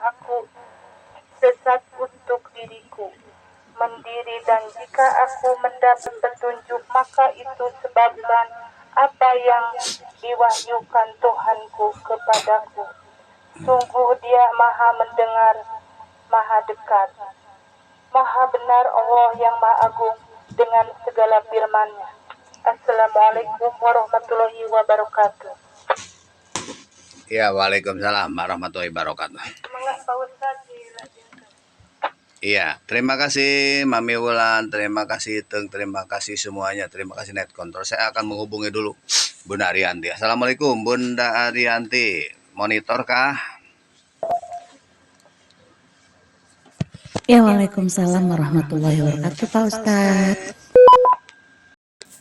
aku sesat untuk diriku mendiri, dan jika aku mendapat petunjuk maka itu sebabkan apa yang diwahyukan Tuhanku kepadaku. Sungguh Dia Maha mendengar, Maha dekat, Maha benar Allah yang Maha Agung dengan segala firman-Nya. Assalamualaikum warahmatullahi wabarakatuh. Ya, waalaikumsalam warahmatullahi wabarakatuh. Semangat Pak Ustaz dilanjutkan. Iya, terima kasih Mami Wulan, terima kasih Teng, terima kasih semuanya, terima kasih Net Control. Saya akan menghubungi dulu Bunda Arianti. Assalamualaikum Bunda Arianti, monitor kah? Ya, waalaikumsalam warahmatullahi wabarakatuh Pak Ustadz.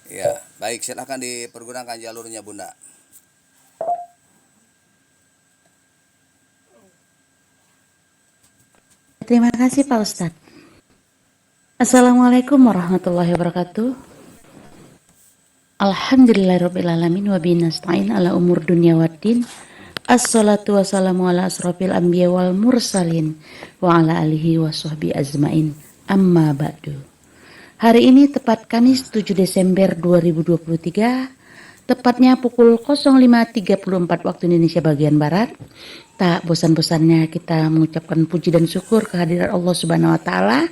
Ya, baik, silakan dipergunakan jalurnya Bunda. Terima kasih Pak Ustadz. Assalamualaikum warahmatullahi wabarakatuh. Alhamdulillahirrabbilalamin wa bihi nasta'in ala umur dunya waddin. Assalatu wassalamu ala asrofil anbiya wal mursalin wa ala alihi wa sahbihi ajmain. Amma ba'du. Hari ini tepat Kamis 7 Desember 2023, tepatnya pukul 05.34 waktu Indonesia bagian Barat. Tak bosan-bosannya kita mengucapkan puji dan syukur kehadiran Allah Subhanahu wa Ta'ala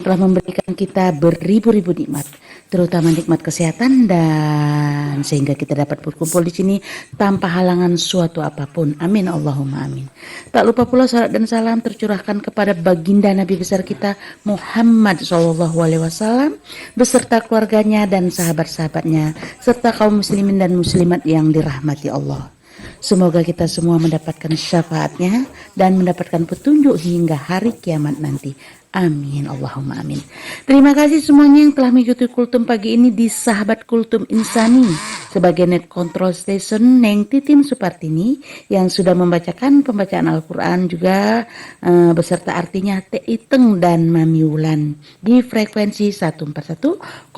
telah memberikan kita beribu-ribu nikmat, terutama nikmat kesehatan, dan sehingga kita dapat berkumpul di sini tanpa halangan suatu apapun. Amin Allahumma amin. Tak lupa pula salat dan salam tercurahkan kepada baginda Nabi besar kita Muhammad SAW beserta keluarganya dan sahabat-sahabatnya serta kaum muslimin dan muslimat yang dirahmati Allah. Semoga kita semua mendapatkan syafaatnya dan mendapatkan petunjuk hingga hari kiamat nanti. Amin Allahumma amin. Terima kasih semuanya yang telah mengikuti kultum pagi ini di Sahabat Kultum Insani sebagai net control station Neng Titin Supartini yang sudah membacakan pembacaan Al-Quran juga beserta artinya Teh Iteng dan Mami Wulan di frekuensi 141,640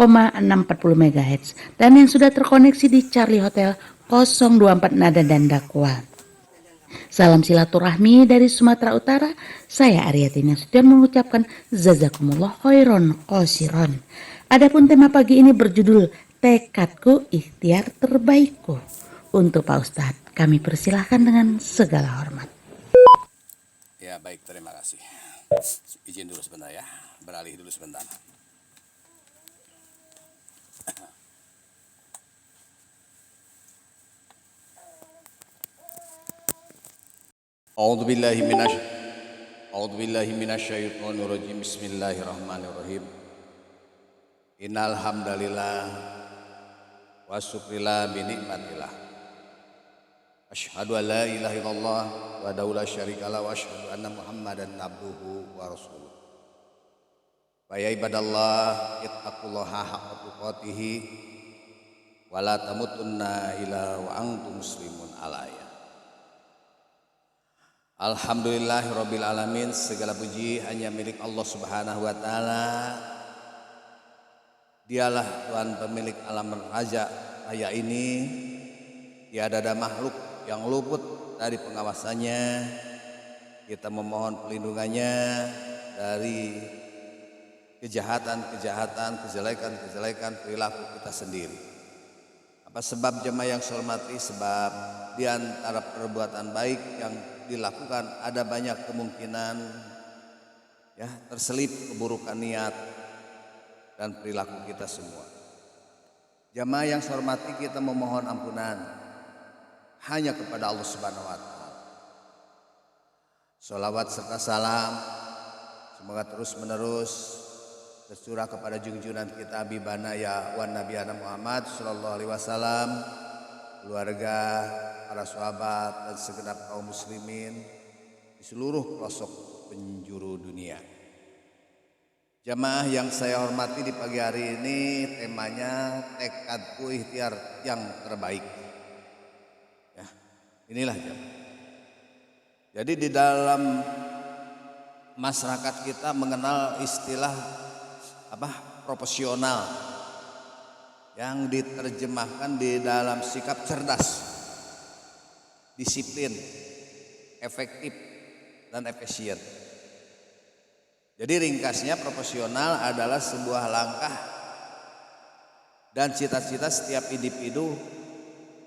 MHz dan yang sudah terkoneksi di Charlie Hotel 024 Nada dan Dakwah. Salam silaturahmi dari Sumatera Utara. Saya Ariatina sudah mengucapkan jazakumullah khairon qasiron. Adapun tema pagi ini berjudul Tekadku Ikhtiar Terbaikku. Untuk Pak Ustadz, kami persilahkan dengan segala hormat. Ya, baik, terima kasih. Izin dulu sebentar ya, beralih dulu sebentar. A'udzubillahi minasyaitonirrajim. Bismillahirrahmanirrahim. Innal hamdalillah wa syukrillah bi nikmatillah. Asyhadu an la ilaha illallah wa la syarikalah wa asyhadu anna Muhammadan abduhu wa rasuluh. Wa ya ibadallah ittaqullaha haqqa tuqatih wa la tamutunna illa wa antum muslimun alaya. Alhamdulillahirabbil alamin, segala puji hanya milik Allah Subhanahu wa taala. Dialah Tuhan pemilik alam raja raya ini. Tiada ada makhluk yang luput dari pengawasannya. Kita memohon pelindungannya dari kejahatan-kejahatan, kejelekan-kejelekan perilaku kita sendiri. Apa sebab jemaah yang saya hormati? Sebab di antara perbuatan baik yang dilakukan ada banyak kemungkinan ya terselip keburukan niat dan perilaku kita semua. Jamaah yang saya hormati, kita memohon ampunan hanya kepada Allah Subhanahu wa taala. Sholawat serta salam semoga terus menerus tercurah kepada junjungan kita Habibana ya wan nabiyana Muhammad sallallahu alaihi wasallam, keluarga, para sahabat dan segenap kaum muslimin di seluruh pelosok penjuru dunia. Jamaah yang saya hormati, di pagi hari ini temanya tekadku ikhtiar yang terbaik. Ya, inilah jamaah. Jadi di dalam masyarakat kita mengenal istilah proporsional yang diterjemahkan di dalam sikap cerdas, disiplin, efektif, dan efisien. Jadi ringkasnya proporsional adalah sebuah langkah dan cita-cita setiap individu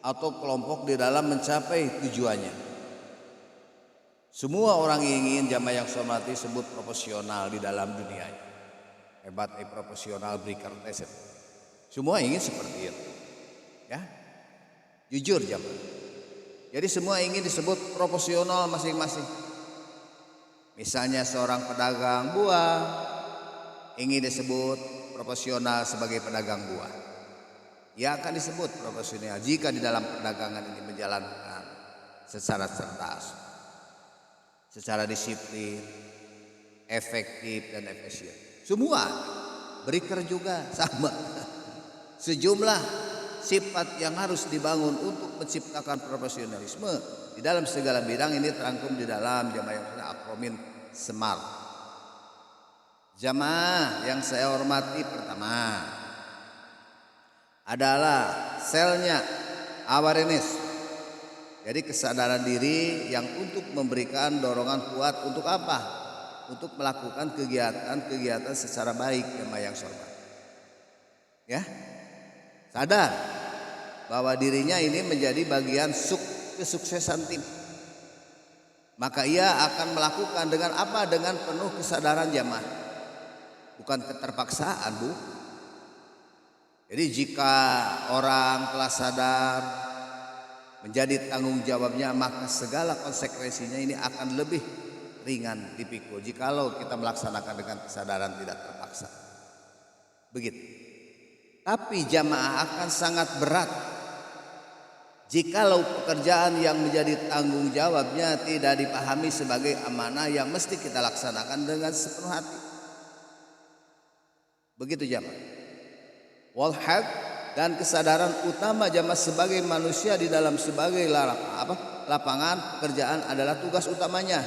atau kelompok di dalam mencapai tujuannya. Semua orang ingin jamaah yang saya hormati sebut proporsional di dalam dunia. Hebat proporsional berikan tes. Semua ingin seperti itu. Ya. Jujur jamaah. Jadi semua ingin disebut proporsional masing-masing. Misalnya seorang pedagang buah ingin disebut proporsional sebagai pedagang buah. Ia akan disebut proporsional jika di dalam perdagangan ini menjalankan secara cerdas, secara disiplin, efektif dan efisien. Semua beriker juga sama. Sejumlah sifat yang harus dibangun untuk menciptakan profesionalisme di dalam segala bidang ini terangkum di dalam jamaah yang akronim SMART. Jamaah yang saya hormati pertama adalah selnya awareness. Jadi kesadaran diri yang untuk memberikan dorongan kuat untuk apa? Untuk melakukan kegiatan-kegiatan secara baik jamaah yang saya hormati. Ya. Sadar bahwa dirinya ini menjadi bagian kesuksesan tim. Maka ia akan melakukan dengan apa? Dengan penuh kesadaran jamaah. Bukan keterpaksaan, Bu. Jadi jika orang telah sadar menjadi tanggung jawabnya, maka segala konsekuensinya ini akan lebih ringan dipikul jikalau kita melaksanakan dengan kesadaran tidak terpaksa. Begitu. Tapi jamaah akan sangat berat jikalau pekerjaan yang menjadi tanggung jawabnya tidak dipahami sebagai amanah yang mesti kita laksanakan dengan sepenuh hati. Begitu jamaah. Walhad dan kesadaran utama jamaah sebagai manusia di dalam sebagai lapangan pekerjaan adalah tugas utamanya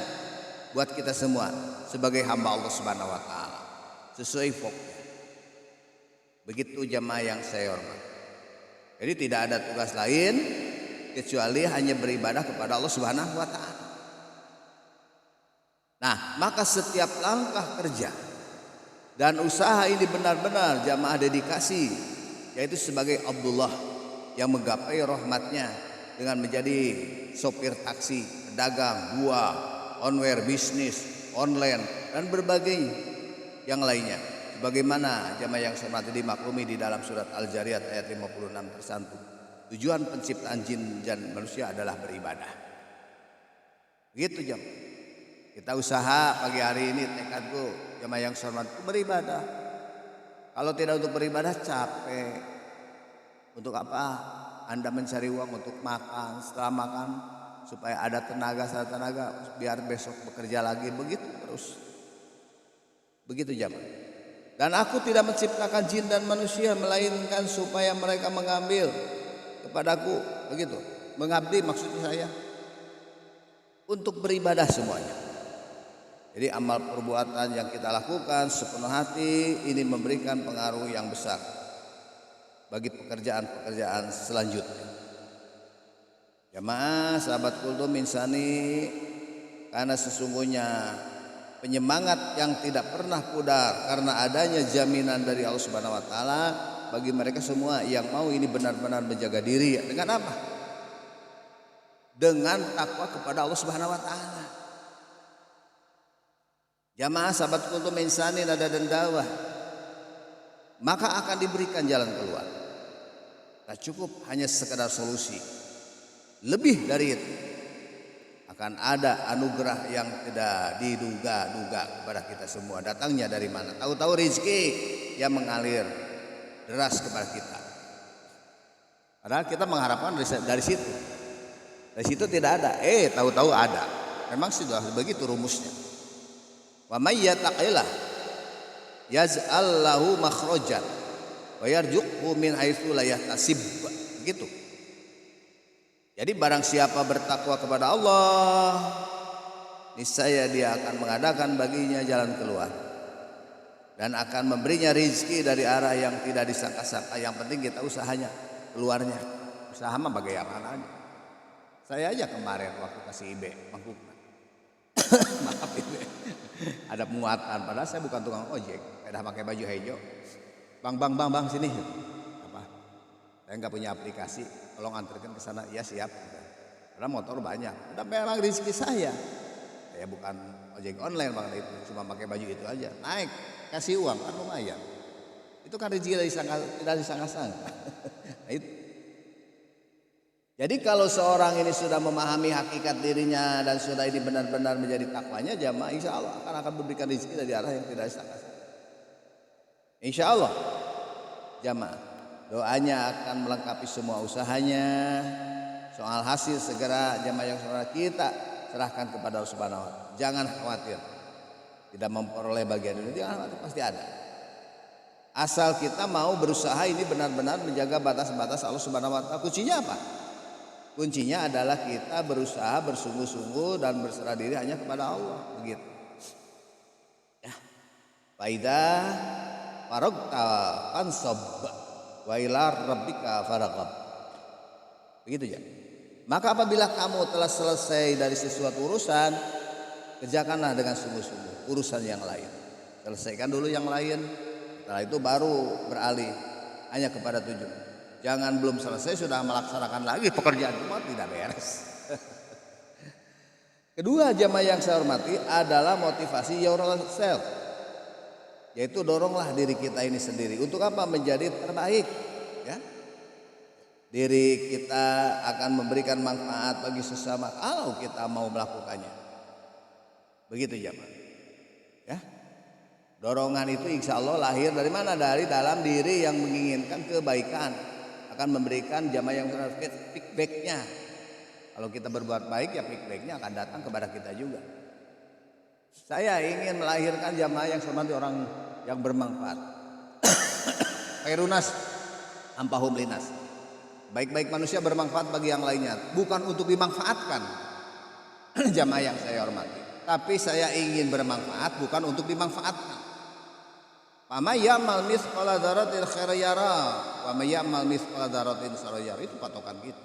buat kita semua sebagai hamba Allah Subhanahu wa taala. Sesuai fokus. Begitu jamaah yang saya hormati. Jadi tidak ada tugas lain kecuali hanya beribadah kepada Allah Subhanahu wa taala. Nah, maka setiap langkah kerja dan usaha ini benar-benar jamaah dedikasi, yaitu sebagai Abdullah yang menggapai rahmatnya dengan menjadi sopir taksi, pedagang, buah, onware, bisnis, online dan berbagai yang lainnya. Bagaimana jamaah yang saya hormati dimaklumi di dalam surat Al-Jariyat ayat 56 tersantum. Tujuan penciptaan jin dan manusia adalah beribadah. Begitu jamaah. Kita usaha pagi hari ini tekadku jamaah yang saya hormati beribadah. Kalau tidak untuk beribadah capek. Untuk apa? Anda mencari uang untuk makan, setelah makan supaya ada tenaga biar besok bekerja lagi, begitu terus. Begitu jamaah. Dan aku tidak menciptakan jin dan manusia melainkan supaya mereka mengambil kepadaku, begitu. Mengabdi maksudnya saya untuk beribadah semuanya. Jadi amal perbuatan yang kita lakukan sepenuh hati ini memberikan pengaruh yang besar bagi pekerjaan-pekerjaan selanjutnya. Jamaah sahabat kultum insani, karena sesungguhnya penyemangat yang tidak pernah pudar karena adanya jaminan dari Allah Subhanahu wa taala bagi mereka semua yang mau ini benar-benar menjaga diri dengan apa? Dengan takwa kepada Allah Subhanahu wa taala. Jamaah sahabat kultum insani nada dan dakwah, maka akan diberikan jalan keluar. Tak cukup hanya sekedar solusi. Lebih dari itu, akan ada anugerah yang tidak diduga-duga kepada kita semua. Datangnya dari mana? Tahu-tahu rezeki yang mengalir deras kepada kita. Padahal kita mengharapkan dari situ. Dari situ tidak ada. Tahu-tahu ada. Memang sudah begitu rumusnya. Wa may yattaqillah yaj'al lahu makhrajan wa yarzuqhu min haitsu la yahtasib. Begitu. Jadi barang siapa bertakwa kepada Allah, niscaya dia akan mengadakan baginya jalan keluar dan akan memberinya rezeki dari arah yang tidak disangka-sangka. Yang penting kita usahanya keluarnya. Usaha mah bagaimana aja. Saya aja kemarin waktu kasih IB mangkukna ada muatan. Padahal saya bukan tukang ojek, udah pakai baju hijau. Bang, sini. Apa? Saya nggak punya aplikasi, tolong antarkan ke sana. Ya siap. Karena motor banyak. Udah memang rezeki saya. Saya bukan ojek online bang, itu cuma pakai baju itu aja. Naik, kasih uang kan lumayan. Itu kan rezeki tidak disangka-sangka. Nah, itu. Jadi kalau seorang ini sudah memahami hakikat dirinya dan sudah ini benar-benar menjadi takwanya, jamaah insya Allah akan memberikan rezeki dari arah yang tidak disangka-sangka. Insya Allah jamaah doanya akan melengkapi semua usahanya. Soal hasil segera jamaah yang saudara kita serahkan kepada Allah Subhanahu wa Ta'ala. Jangan khawatir tidak memperoleh bagian ini, jangan khawatir, pasti ada. Asal kita mau berusaha ini benar-benar menjaga batas-batas Allah Subhanahu wa Ta'ala. Kuncinya apa? Kuncinya adalah kita berusaha bersungguh-sungguh dan berserah diri hanya kepada Allah, begitu. Ya. Faida faragta fansab wa ila rabbika farghab. Begitu ya. Maka apabila kamu telah selesai dari sesuatu urusan, kerjakanlah dengan sungguh-sungguh urusan yang lain. Selesaikan dulu yang lain, setelah itu baru beralih hanya kepada tujuan. Jangan belum selesai sudah melaksanakan lagi pekerjaan rumah, tidak beres. Kedua jamaah yang saya hormati adalah motivasi yourself, yaitu doronglah diri kita ini sendiri untuk apa? Menjadi terbaik, ya. Diri kita akan memberikan manfaat bagi sesama kalau kita mau melakukannya. Begitu jamaah, ya. Dorongan itu insya Allah lahir dari mana? Dari dalam diri yang menginginkan kebaikan, akan memberikan jamaah yang feedbacknya. Kalau kita berbuat baik ya feedbacknya akan datang kepada kita juga. Saya ingin melahirkan jamaah yang seperti orang yang bermanfaat. Khairunas ampahum linas. Baik-baik manusia bermanfaat bagi yang lainnya, bukan untuk dimanfaatkan. Jamaah yang saya hormati, tapi saya ingin bermanfaat bukan untuk dimanfaatkan. Fama ya'mal mithqala dzarratin khairan yara wa may ya'mal mithqala dzarratin syarran yara. Itu patokan kita.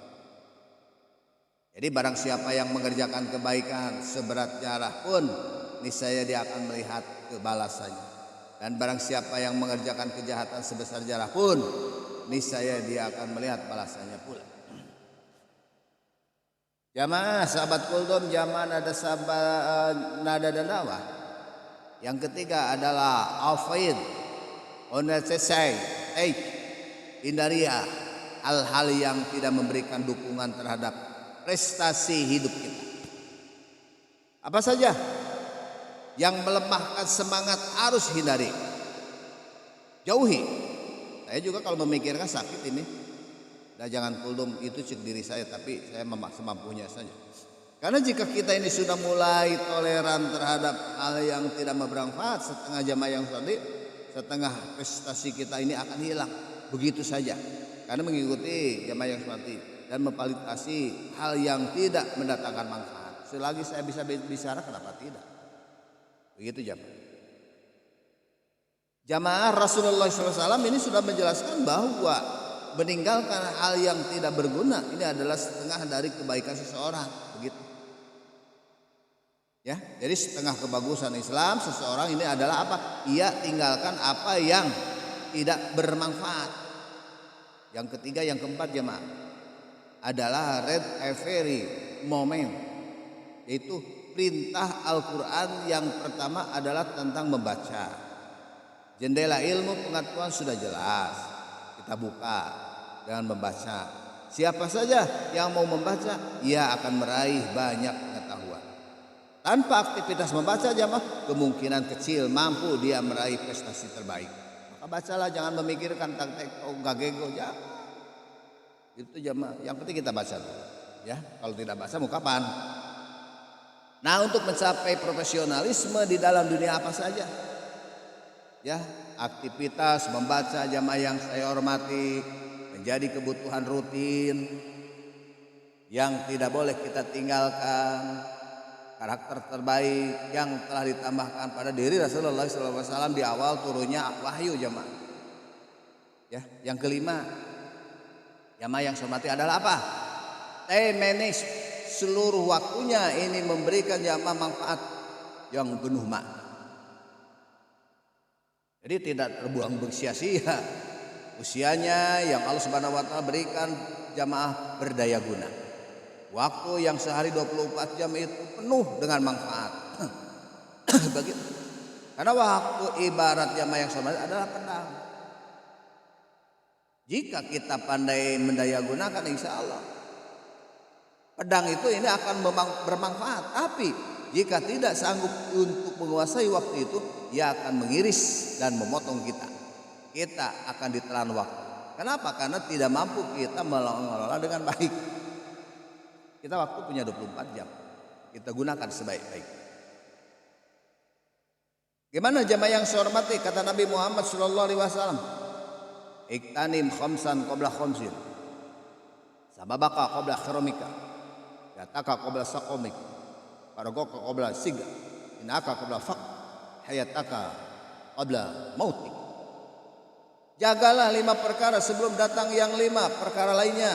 Jadi barang siapa yang mengerjakan kebaikan seberat jarah pun, niscaya dia akan melihat kebalasannya. Dan barang siapa yang mengerjakan kejahatan sebesar jarah pun, niscaya dia akan melihat balasannya pula. Jamaah sahabat kuldum, jamaah nada dan dakwah. Yang ketiga adalah avoid unnecessary hindaria hal-hal yang tidak memberikan dukungan terhadap prestasi hidup kita. Apa saja yang melemahkan semangat harus hindari, jauhi. Saya juga kalau memikirkan sakit ini, nah jangan kuldum itu cek diri saya, tapi saya semampunya saja. Karena jika kita ini sudah mulai toleran terhadap hal yang tidak bermanfaat, setengah jamaah yang tadi, setengah prestasi kita ini akan hilang begitu saja. Karena mengikuti jamaah yang seperti dan memfasilitasi hal yang tidak mendatangkan manfaat. Selagi saya bisa bicara, kenapa tidak? Begitu jamaah. Jamaah Rasulullah SAW ini sudah menjelaskan bahwa meninggalkan hal yang tidak berguna ini adalah setengah dari kebaikan seseorang, begitu. Ya, jadi setengah kebagusan Islam seseorang ini adalah apa? Ia tinggalkan apa yang tidak bermanfaat. Yang ketiga, yang keempat jemaah adalah read every moment, yaitu perintah Al-Quran yang pertama adalah tentang membaca. Jendela ilmu pengetahuan sudah jelas, kita buka dengan membaca. Siapa saja yang mau membaca, ia akan meraih banyak pengetahuan. Tanpa aktivitas membaca jamaah, kemungkinan kecil mampu dia meraih prestasi terbaik. Maka bacalah, jangan memikirkan gagego ya. Itu jamaah. Yang penting kita baca dulu. Ya, kalau tidak baca mau kapan? Nah, untuk mencapai profesionalisme di dalam dunia apa saja? Ya, aktivitas membaca jamaah yang saya hormati menjadi kebutuhan rutin yang tidak boleh kita tinggalkan. Karakter terbaik yang telah ditambahkan pada diri Rasulullah SAW di awal turunnya wahyu jamaah. Ya, yang kelima, jamaah yang saya hormati adalah apa? Manage seluruh waktunya ini memberikan jamaah manfaat yang penuh makna. Jadi tidak terbuang sia-sia usianya yang Allah Subhanahu wa taala berikan jamaah berdaya guna. Waktu yang sehari 24 jam itu penuh dengan manfaat. Begitu. Karena waktu ibarat jamaah yang sama adalah pedang. Jika kita pandai mendaya gunakan, insya Allah pedang itu ini akan bermanfaat. Tapi jika tidak sanggup untuk menguasai waktu itu, ia akan mengiris dan memotong kita. Kita akan ditelan waktu. Kenapa? Karena tidak mampu kita mengelola dengan baik. Kita waktu punya 24 jam. Kita gunakan sebaik-baik. Gimana jamaah yang saya hormati? Kata Nabi Muhammad SAW, iktanim khamsan qabla khamsin, sababaka qabla khiramika, yataka qabla saqamik, faragaka qabla siga, inaka qabla faq, hayataka qabla mautik. Jagalah 5 perkara sebelum datang yang 5 perkara lainnya.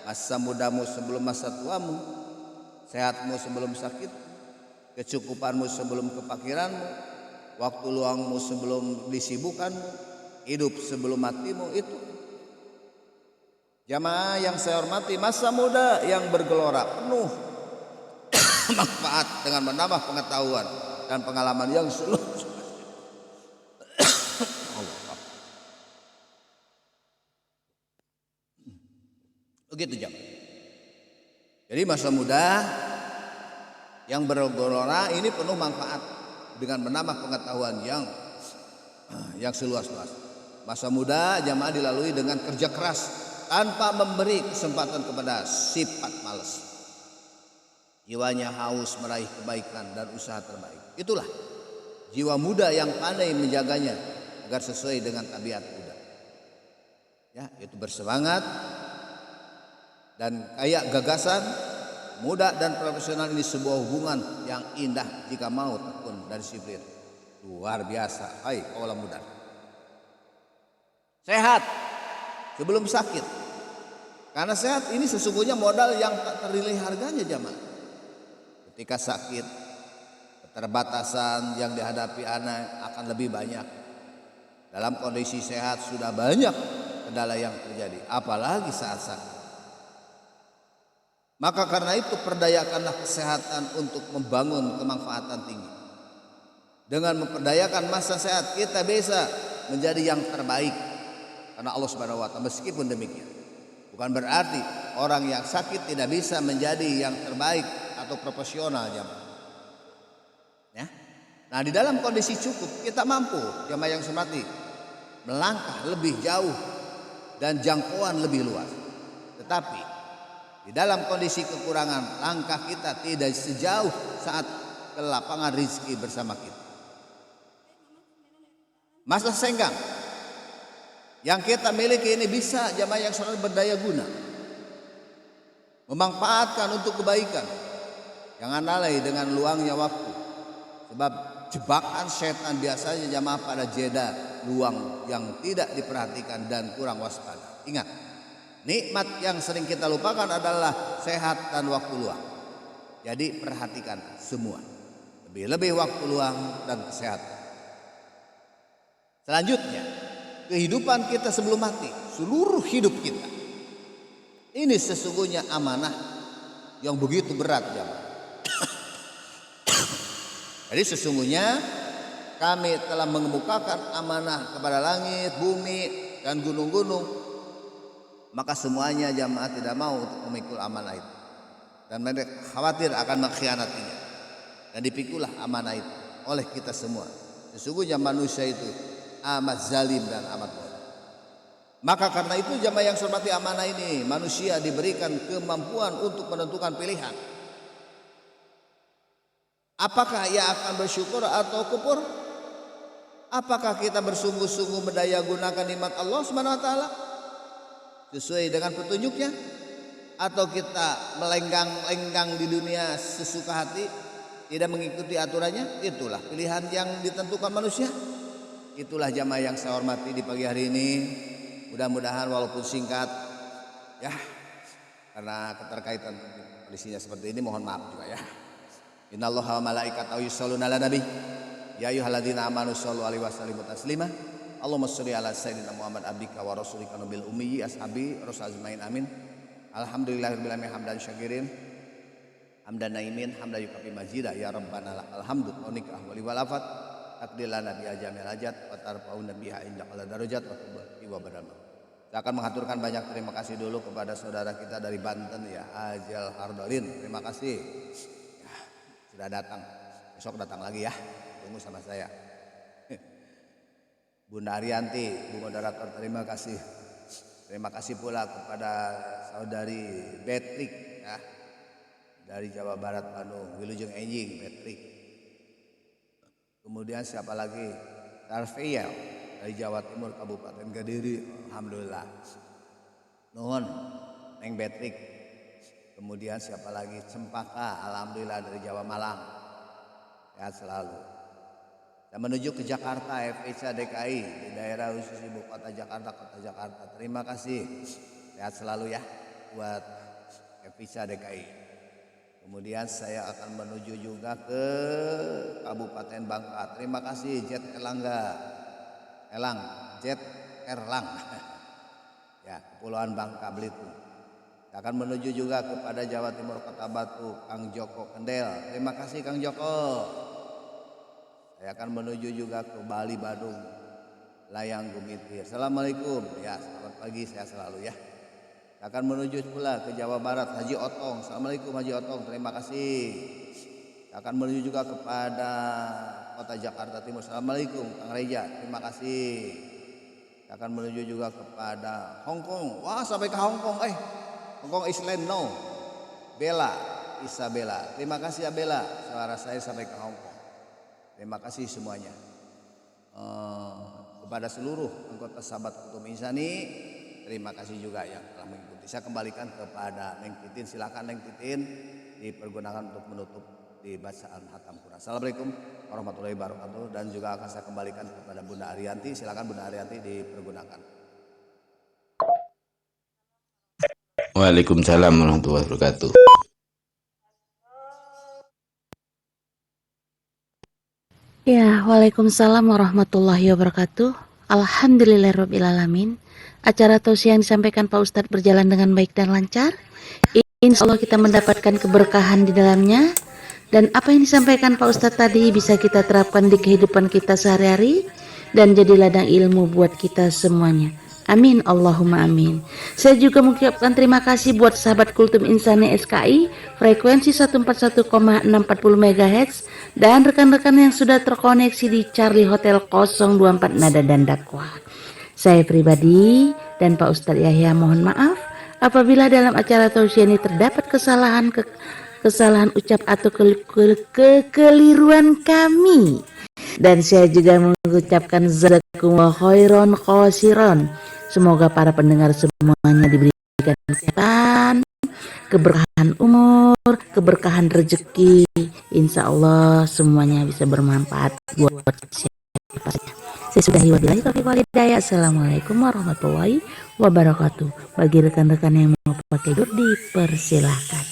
Masa mudamu sebelum masa tuamu, sehatmu sebelum sakit, kecukupanmu sebelum kefakiranmu, waktu luangmu sebelum disibukanmu, hidup sebelum matimu. Itu jamaah yang saya hormati, masa muda yang bergelora penuh manfaat dengan menambah pengetahuan dan pengalaman yang seluas. Begitu jam. Jadi masa muda yang bergelora ini penuh manfaat dengan menambah pengetahuan yang seluas-luas. Masa muda jamaah dilalui dengan kerja keras tanpa memberi kesempatan kepada sifat malas. Jiwanya haus meraih kebaikan dan usaha terbaik. Itulah jiwa muda yang pandai menjaganya agar sesuai dengan tabiat muda. Ya, itu bersemangat dan kaya gagasan. Muda dan profesional ini sebuah hubungan yang indah jika mau tekun dan disiplin. Luar biasa. Hai kaulah muda. Sehat sebelum sakit. Karena sehat ini sesungguhnya modal yang tak ternilai harganya jamaah. Ketika sakit, keterbatasan yang dihadapi anak akan lebih banyak. Dalam kondisi sehat sudah banyak kendala yang terjadi, apalagi saat sakit. Maka karena itu perdayakanlah kesehatan untuk membangun kemanfaatan tinggi. Dengan memperdayakan masa sehat kita bisa menjadi yang terbaik. Karena Allah Subhanahu wa taala. Meskipun demikian, bukan berarti orang yang sakit tidak bisa menjadi yang terbaik atau profesional jamaah. Ya. Nah, di dalam kondisi cukup kita mampu jamaah yang semati melangkah lebih jauh dan jangkauan lebih luas. Tetapi di dalam kondisi kekurangan, langkah kita tidak sejauh saat ke lapangan rezeki bersama kita. Masa senggang yang kita miliki ini bisa jamaah yang selalu berdaya guna, memanfaatkan untuk kebaikan. Jangan lalai dengan luangnya waktu, sebab jebakan setan biasanya jamaah pada jeda luang yang tidak diperhatikan dan kurang waspada. Ingat, nikmat yang sering kita lupakan adalah sehat dan waktu luang. Jadi perhatikan semua. Lebih-lebih waktu luang dan kesehatan. Selanjutnya, kehidupan kita sebelum mati. Seluruh hidup kita. Ini sesungguhnya amanah yang begitu berat jamaah. Jadi sesungguhnya kami telah mengemukakan amanah kepada langit, bumi, dan gunung-gunung. Maka semuanya jamaah tidak mau untuk memikul amanah itu. Dan mereka khawatir akan mengkhianatinya. Dan dipikulah amanah itu oleh kita semua. Sesungguhnya manusia itu amat zalim dan amat bodoh. Maka karena itu jamaah yang hormati amanah ini, manusia diberikan kemampuan untuk menentukan pilihan. Apakah ia akan bersyukur atau kufur? Apakah kita bersungguh-sungguh mendaya gunakan nikmat Allah Subhanahu wa taala sesuai dengan petunjuknya, atau kita melenggang-lenggang di dunia sesuka hati, tidak mengikuti aturannya? Itulah pilihan yang ditentukan manusia. Itulah jamaah yang saya hormati di pagi hari ini. Mudah-mudahan walaupun singkat, ya, karena keterkaitan kondisinya seperti ini, mohon maaf juga ya. Innallaha wa malaikatahu yusholluna 'alan nabi Ya ayyuhalladzina amanu shollu alaihi wasallimu taslima. Allahumma sholli ala sayyidina Muhammad abdika wa rasulika nabil ummi ashabi rasul azmain amin. Alhamdulillahirabbil alamin hamdan syakirin hamdan naimin hamdan yukafi mazida ya rabbana lakal hamdu qanika ahwali walafat takdilana bi ajamil hajat wa tarfauna biha indaqal darajat wa tubati wa badama. Saya akan mengaturkan banyak terima kasih dulu kepada saudara kita dari Banten ya, Ajal Hardolin. Terima kasih ya, sudah datang. Besok datang lagi ya, tunggu sama saya. Bunda Arianti, Bu Moderator, terima kasih. Terima kasih pula kepada saudari Betrik ya, dari Jawa Barat Bandung, Wilujeng Enjing Betrik. Kemudian siapa lagi? Tarfiel dari Jawa Timur Kabupaten Kediri, alhamdulillah. Nuhun Neng Betrik. Kemudian siapa lagi? Cempaka, alhamdulillah dari Jawa Malang. Sehat selalu. Dan menuju ke Jakarta, FIC DKI di daerah khusus ibu kota Jakarta, Terima kasih. Sehat selalu ya buat FIC DKI. Kemudian saya akan menuju juga ke Kabupaten Bangka. Terima kasih Jet Jet Erlang. Ya, Kepulauan Bangka Belitung. Saya akan menuju juga kepada Jawa Timur Kota Batu, Kang Joko Kendel. Terima kasih Kang Joko. Saya akan menuju juga ke Bali Badung, Layang Gumitir. Assalamualaikum. Ya, selamat pagi, saya selalu ya. Saya akan menuju pula ke Jawa Barat, Haji Otong. Assalamualaikum Haji Otong, terima kasih. Saya akan menuju juga kepada Kota Jakarta Timur. Assalamualaikum Kang Reja, terima kasih. Saya akan menuju juga kepada Hong Kong. Wah, sampai ke Hong Kong. Hong Kong Island no. Bella, Isabella. Terima kasih ya Bella. Suara saya sampai ke Hong Kong. Terima kasih semuanya. Kepada seluruh anggota sahabat Kultum Insani, terima kasih juga yang telah mengikuti. Saya kembalikan kepada Neng Titin. Silakan Neng Titin dipergunakan untuk menutup di bacaan Hatam Quran. Assalamualaikum warahmatullahi wabarakatuh. Dan juga akan saya kembalikan kepada Bunda Arianti. Silakan Bunda Arianti dipergunakan. Waalaikumsalam warahmatullahi wabarakatuh. Ya, Waalaikumsalam warahmatullahi wabarakatuh. Alhamdulillahirrabbilalamin. Acara tausiah yang disampaikan Pak Ustadz berjalan dengan baik dan lancar. Insya Allah kita mendapatkan keberkahan di dalamnya. Dan apa yang disampaikan Pak Ustadz tadi bisa kita terapkan di kehidupan kita sehari-hari. Dan jadi ladang ilmu buat kita semuanya. Amin, Allahumma amin. Saya juga mengucapkan terima kasih buat sahabat Kultum Insani SKI frekuensi 141,640 MHz dan rekan-rekan yang sudah terkoneksi di Charlie Hotel 024 Nada dan Dakwah. Saya pribadi dan Pak Ustadz Yahya mohon maaf apabila dalam acara tausiah ini terdapat kesalahan ucap atau kekeliruan kami. Dan saya juga mengucapkan jazakumullahu khairan khosiron. Semoga para pendengar semuanya diberikan kesehatan, keberkahan umur, keberkahan rezeki. Insya Allah semuanya bisa bermanfaat buat siapa saja. Saya sudahi wabillahi taufiq wal hidayah. Assalamualaikum warahmatullahi wabarakatuh. Bagi rekan-rekan yang mau pakai dur dipersilahkan.